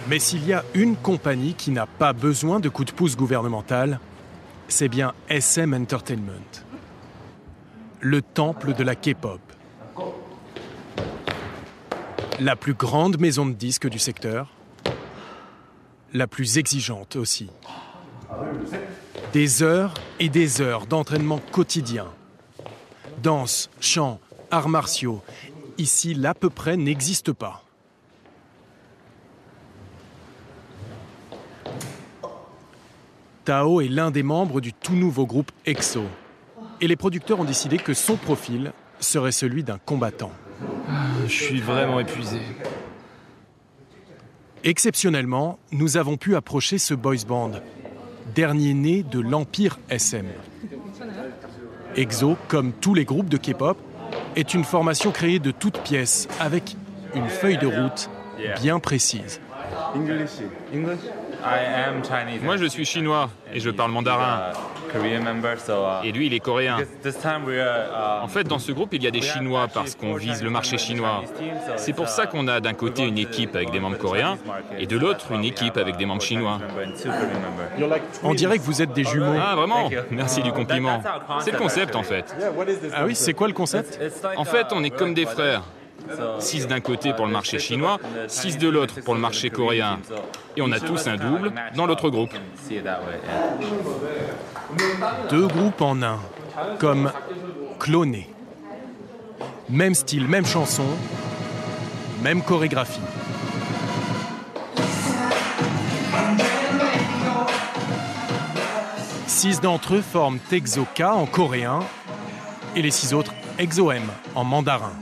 Mais s'il y a une compagnie qui n'a pas besoin de coups de pouce gouvernemental, c'est bien SM Entertainment, le temple de la K-pop. La plus grande maison de disques du secteur, la plus exigeante aussi. Des heures et des heures d'entraînement quotidien. Danse, chant, arts martiaux, ici l'à peu près n'existe pas. Tao est l'un des membres du tout nouveau groupe EXO. Et les producteurs ont décidé que son profil serait celui d'un combattant. Je suis vraiment épuisé. Exceptionnellement, nous avons pu approcher ce boys band, dernier né de l'Empire SM. EXO, comme tous les groupes de K-pop, est une formation créée de toutes pièces, avec une feuille de route bien précise. Moi, je suis chinois et je parle mandarin. Et lui, il est coréen. En fait, dans ce groupe, il y a des Chinois parce qu'on vise le marché chinois. C'est pour ça qu'on a d'un côté une équipe avec des membres coréens et de l'autre une équipe avec des membres chinois. On dirait que vous êtes des jumeaux. Ah, vraiment? Merci du compliment. C'est le concept, en fait. Ah oui, c'est quoi le concept? En fait, on est comme des frères. 6 d'un côté pour le marché chinois, 6 de l'autre pour le marché coréen. Et on a tous un double dans l'autre groupe. 2 groupes en un, comme clonés. Même style, même chanson, même chorégraphie. Six d'entre eux forment EXO-K en coréen et les 6 autres EXO-M en mandarin.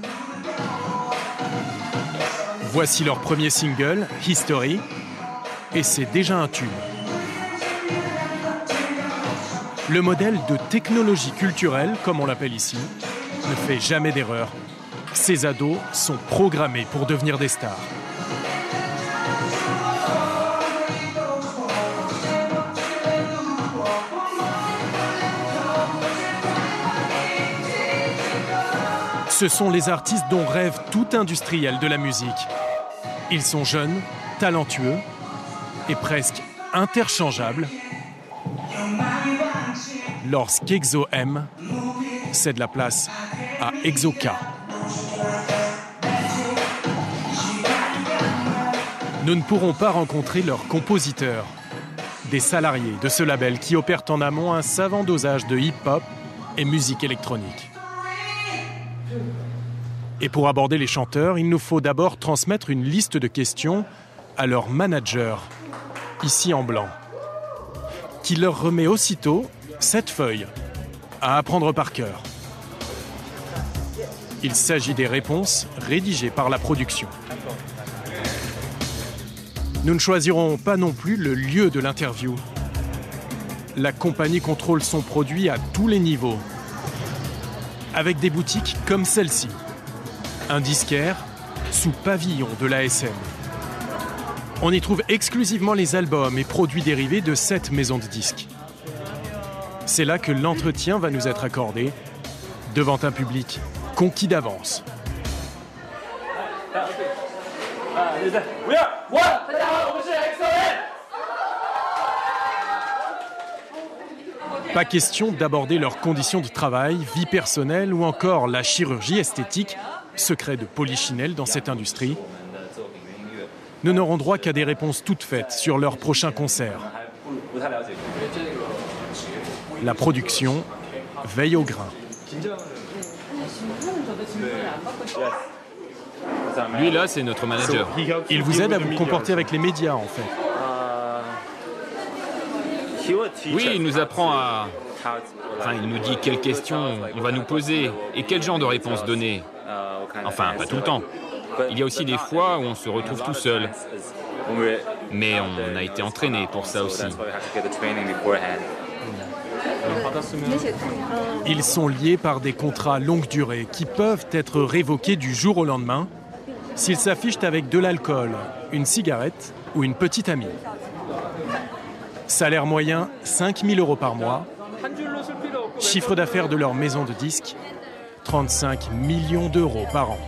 Voici leur premier single, History, et c'est déjà un tube. Le modèle de technologie culturelle, comme on l'appelle ici, ne fait jamais d'erreur. Ces ados sont programmés pour devenir des stars. Ce sont les artistes dont rêve tout industriel de la musique. Ils sont jeunes, talentueux et presque interchangeables lorsqu'EXO-M cède la place à EXO-K. Nous ne pourrons pas rencontrer leurs compositeurs, des salariés de ce label qui opèrent en amont un savant dosage de hip-hop et musique électronique. Et pour aborder les chanteurs, il nous faut d'abord transmettre une liste de questions à leur manager, ici en blanc, qui leur remet aussitôt cette feuille à apprendre par cœur. Il s'agit des réponses rédigées par la production. Nous ne choisirons pas non plus le lieu de l'interview. La compagnie contrôle son produit à tous les niveaux, avec des boutiques comme celle-ci. Un disquaire sous pavillon de l'ASM. On y trouve exclusivement les albums et produits dérivés de cette maison de disques. C'est là que l'entretien va nous être accordé, devant un public conquis d'avance. Pas question d'aborder leurs conditions de travail, vie personnelle ou encore la chirurgie esthétique, secret de Polichinelle dans cette industrie. Nous n'aurons droit qu'à des réponses toutes faites sur leur prochain concert. La production veille au grain. Lui, là, c'est notre manager. Il vous aide à vous comporter avec les médias, en fait. Oui, il nous apprend à... Enfin, il nous dit quelles questions on va nous poser et quel genre de réponses donner. Enfin, pas tout le temps. Il y a aussi des fois où on se retrouve tout seul. Mais on a été entraîné pour ça aussi. Ils sont liés par des contrats longue durée qui peuvent être révoqués du jour au lendemain s'ils s'affichent avec de l'alcool, une cigarette ou une petite amie. Salaire moyen, 5 000 € par mois. Chiffre d'affaires de leur maison de disques, 35 millions d'euros par an.